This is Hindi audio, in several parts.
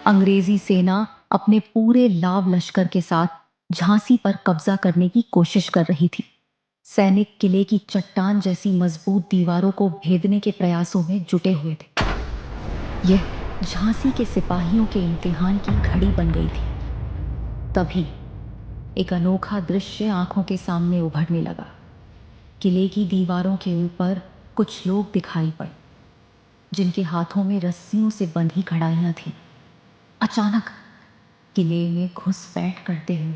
अंग्रेजी सेना अपने पूरे लाव लश्कर के साथ झांसी पर कब्जा करने की कोशिश कर रही थी। सैनिक किले की चट्टान जैसी मजबूत दीवारों को भेदने के प्रयासों में जुटे हुए थे। यह झांसी के सिपाहियों के इम्तिहान की घड़ी बन गई थी। तभी एक अनोखा दृश्य आंखों के सामने उभरने लगा। किले की दीवारों के ऊपर कुछ लोग दिखाई पड़े, जिनके हाथों में रस्सियों से बंधी कड़ाहियां थीं। अचानक किले में घुसपैठ करते हुए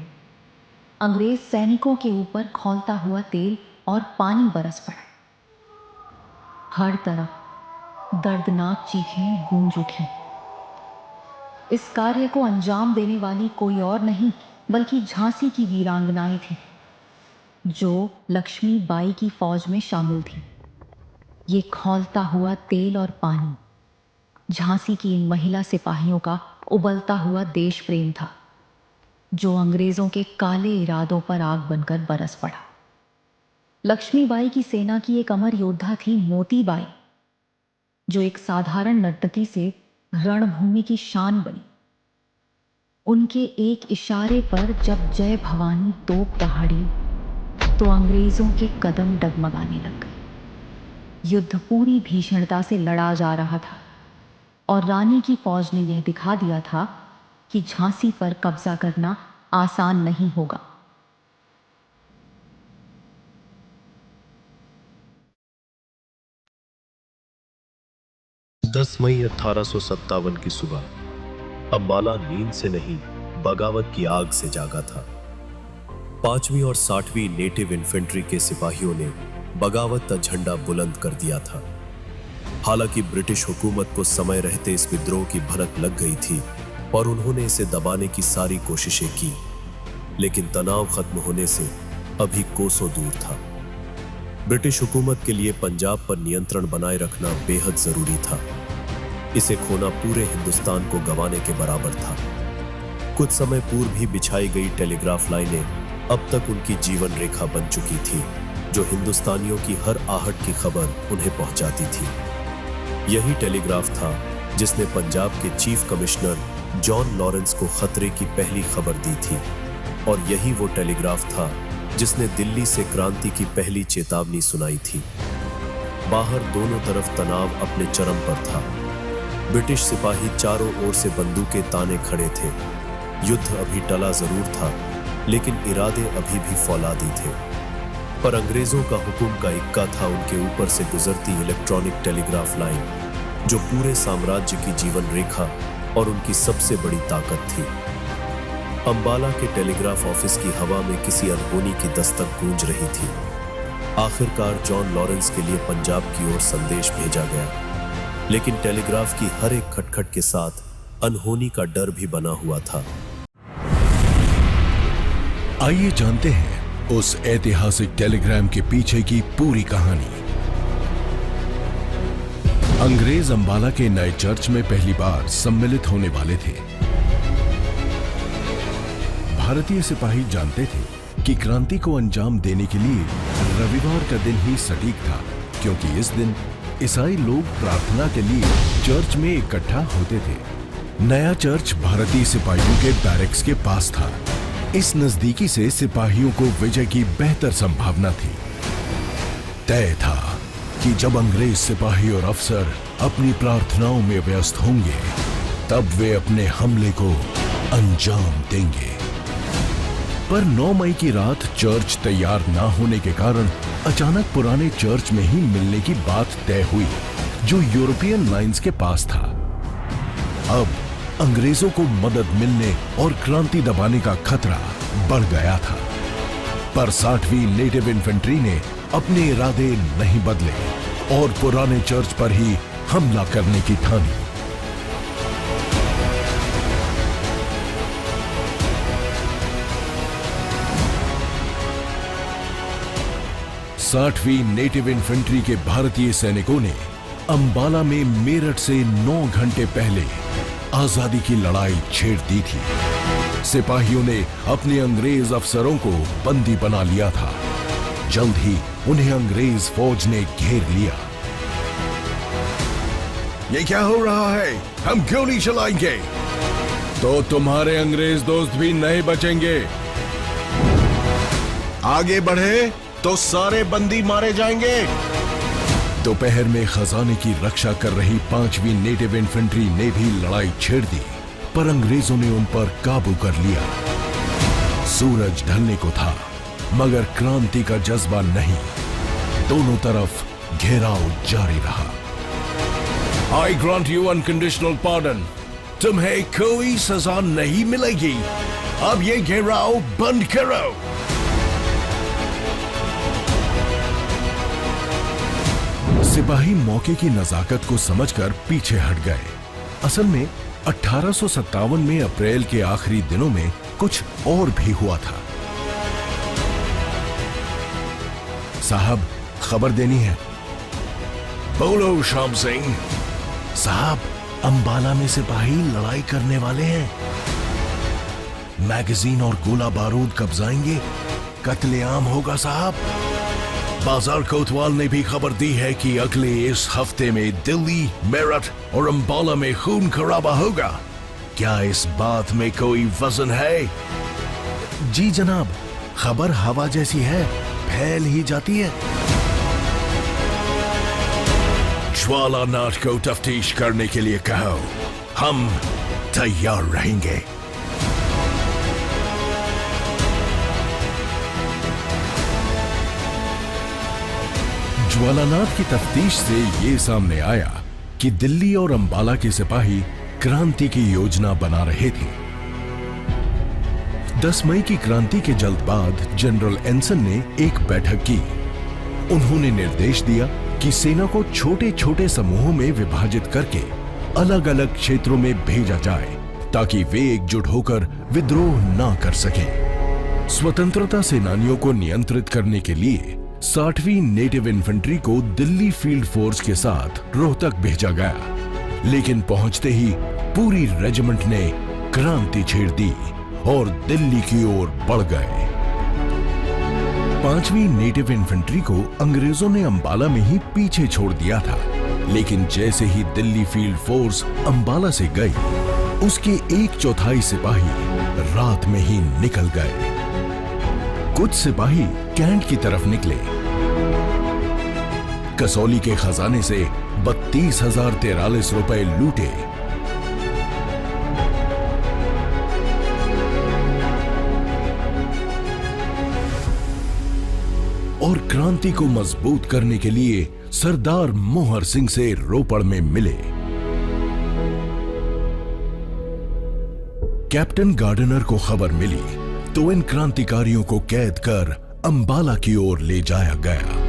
अंग्रेज सैनिकों के ऊपर खौलता हुआ तेल और पानी बरस पड़ा। हर तरफ दर्दनाक चीखें गूंज उठी। इस कार्य को अंजाम देने वाली कोई और नहीं बल्कि झांसी की वीरांगनाएं थीं, जो लक्ष्मी बाई की फौज में शामिल थीं। ये खौलता हुआ तेल और पानी झांसी की इन महिला सिपाहियों का उबलता हुआ देश प्रेम था, जो अंग्रेजों के काले इरादों पर आग बनकर बरस पड़ा। लक्ष्मीबाई की सेना की एक अमर योद्धा थी मोती बाई, जो एक साधारण नर्तकी से रणभूमि की शान बनी। उनके एक इशारे पर जब जय भवानी तोप दहाड़ी तो अंग्रेजों के कदम डगमगाने लग गए। युद्ध पूरी भीषणता से लड़ा जा रहा था और रानी की फौज ने यह दिखा दिया था कि झांसी पर कब्जा करना आसान नहीं होगा। दस मई 1857 की सुबह अंबाला नींद से नहीं, बगावत की आग से जागा था। 5वीं और 60वीं नेटिव इन्फेंट्री के सिपाहियों ने बगावत का झंडा बुलंद कर दिया था। हालांकि ब्रिटिश हुकूमत को समय रहते इस विद्रोह की भनक लग गई थी और उन्होंने इसे दबाने की सारी कोशिशें की, लेकिन तनाव खत्म होने से अभी कोसों दूर था। ब्रिटिश हुकूमत के लिए पंजाब पर नियंत्रण बनाए रखना बेहद जरूरी था। इसे खोना पूरे हिंदुस्तान को गंवाने के बराबर था। कुछ समय पूर्व ही बिछाई गई टेलीग्राफ लाइनें अब तक उनकी जीवन रेखा बन चुकी थी, जो हिंदुस्तानियों की हर आहट की खबर उन्हें पहुंचाती थी। यही टेलीग्राफ था जिसने पंजाब के चीफ कमिश्नर जॉन लॉरेंस को खतरे की पहली खबर दी थी, और यही वो टेलीग्राफ था जिसने दिल्ली से क्रांति की पहली चेतावनी सुनाई थी। बाहर दोनों तरफ तनाव अपने चरम पर था। ब्रिटिश सिपाही चारों ओर से बंदूकें ताने खड़े थे। युद्ध अभी टला जरूर था, लेकिन इरादे अभी भी फौलादी थे। पर अंग्रेजों का हुक्म का इक्का था उनके ऊपर से गुजरती इलेक्ट्रॉनिक टेलीग्राफ लाइन, जो पूरे साम्राज्य की जीवन रेखा और उनकी सबसे बड़ी ताकत थी। अंबाला के टेलीग्राफ ऑफिस की हवा में किसी अनहोनी की दस्तक गूंज रही थी। आखिरकार जॉन लॉरेंस के लिए पंजाब की ओर संदेश भेजा गया, लेकिन टेलीग्राफ की हर एक खटखट के साथ अनहोनी का डर भी बना हुआ था। आइए जानते हैं उस ऐतिहासिक टेलीग्राम के पीछे की पूरी कहानी। अंग्रेज अंबाला के नए चर्च में पहली बार सम्मिलित होने वाले थे। भारतीय सिपाही जानते थे कि क्रांति को अंजाम देने के लिए रविवार का दिन ही सटीक था, क्योंकि इस दिन ईसाई लोग प्रार्थना के लिए चर्च में इकट्ठा होते थे। नया चर्च भारतीय सिपाहियों के बैरक्स के पास था। इस नजदीकी से सिपाहियों को विजय की बेहतर संभावना थी। तय था कि जब अंग्रेज सिपाही और अफसर अपनी प्रार्थनाओं में व्यस्त होंगे, तब वे अपने हमले को अंजाम देंगे। पर 9 मई की रात चर्च तैयार ना होने के कारण अचानक पुराने चर्च में ही मिलने की बात तय हुई, जो यूरोपियन लाइंस के पास था। अब अंग्रेजों को मदद मिलने और क्रांति दबाने का खतरा बढ़ गया था। पर 60वीं नेटिव इन्फेंट्री ने अपने इरादे नहीं बदले और पुराने चर्च पर ही हमला करने की ठानी। साठवीं नेटिव इन्फेंट्री के भारतीय सैनिकों ने अंबाला में मेरठ से 9 घंटे पहले आजादी की लड़ाई छेड़ दी थी। सिपाहियों ने अपने अंग्रेज अफसरों को बंदी बना लिया था। जल्द ही उन्हें अंग्रेज फौज ने घेर लिया। ये क्या हो रहा है? हम क्यों नहीं चलाएंगे? तो तुम्हारे अंग्रेज दोस्त भी नहीं बचेंगे। आगे बढ़े तो सारे बंदी मारे जाएंगे। दोपहर में खजाने की रक्षा कर रही 5वीं नेटिव इन्फेंट्री ने भी लड़ाई छेड़ दी, पर अंग्रेजों ने उन पर काबू कर लिया। सूरज ढलने को था, मगर क्रांति का जज्बा नहीं। दोनों तरफ घेराव जारी रहा। I grant you unconditional pardon. तुम्हें कोई सजा नहीं मिलेगी। अब ये घेराव बंद करो। सिपाही मौके की नजाकत को समझकर पीछे हट गए। असल में 1857 में अप्रैल के आखिरी दिनों में कुछ और भी हुआ था। साहब, खबर देनी है। बोलो श्याम सिंह। साहब, अंबाला में सिपाही लड़ाई करने वाले हैं। मैगजीन और गोला बारूद कब्जाएंगे, कत्लेआम होगा साहब। बाजार कोतवाल ने भी खबर दी है कि अगले इस हफ्ते में दिल्ली, मेरठ और अंबाला में खून खराबा होगा। क्या इस बात में कोई वजन है? जी जनाब, खबर हवा जैसी है, फैल ही जाती है। ज्वालानाथ को तफ्तीश करने के लिए कहो, हम तैयार रहेंगे। ज्वालानाथ की तफ्तीश से ये सामने आया कि दिल्ली और अंबाला के सिपाही क्रांति की योजना बना रहे थे। 10 मई की क्रांति के जल्द बाद जनरल एंसन ने एक बैठक की। उन्होंने निर्देश दिया कि सेना को छोटे छोटे समूहों में विभाजित करके अलग अलग क्षेत्रों में भेजा जाए, ताकि वे एकजुट होकर विद्रोह ना कर सकें। स्वतंत्रता सेनानियों को नियंत्रित करने के लिए 60वीं नेटिव इन्फेंट्री को दिल्ली फील्ड फोर्स के साथ रोहतक भेजा गया, लेकिन पहुंचते ही पूरी रेजिमेंट ने क्रांति छेड़ दी और दिल्ली की ओर बढ़ गए। 5वीं नेटिव इन्फेंट्री को अंग्रेजों ने अंबाला में ही पीछे छोड़ दिया था, लेकिन जैसे ही दिल्ली फील्ड फोर्स अंबाला से गई, उसके 1/4 सिपाही रात में ही निकल गए। कुछ सिपाही कैंट की तरफ निकले। कसौली के खजाने से 32,043 रुपए लूटे। और क्रांति को मजबूत करने के लिए सरदार मोहर सिंह से रोपड़ में मिले। कैप्टन गार्डनर को खबर मिली तो इन क्रांतिकारियों को कैद कर अंबाला की ओर ले जाया गया।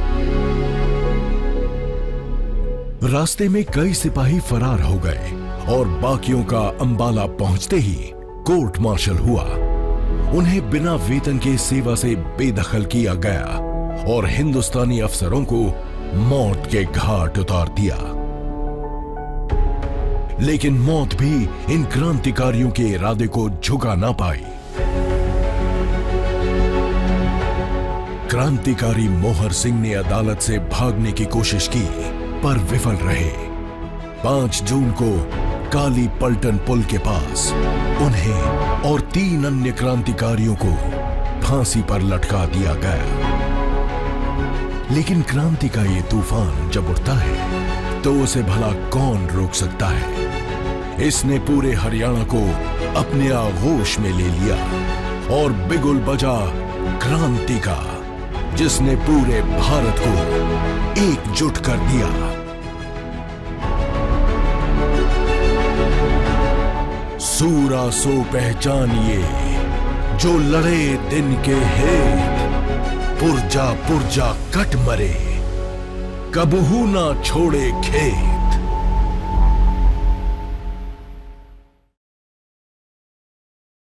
रास्ते में कई सिपाही फरार हो गए और बाकियों का अंबाला पहुंचते ही कोर्ट मार्शल हुआ। उन्हें बिना वेतन के सेवा से बेदखल किया गया और हिंदुस्तानी अफसरों को मौत के घाट उतार दिया। लेकिन मौत भी इन क्रांतिकारियों के इरादे को झुका ना पाई। क्रांतिकारी मोहर सिंह ने अदालत से भागने की कोशिश की, पर विफल रहे। 5 जून को काली पलटन पुल के पास उन्हें और 3 अन्य क्रांतिकारियों को फांसी पर लटका दिया गया। लेकिन क्रांति का ये तूफान जब उठता है तो उसे भला कौन रोक सकता है। इसने पूरे हरियाणा को अपने आगोश में ले लिया और बिगुल बजा क्रांति का, जिसने पूरे भारत को एकजुट कर दिया। सूरा सो पहचानिए जो लड़े दिन के हेत, पुरजा पुरजा कट मरे कबहू ना छोड़े खेत।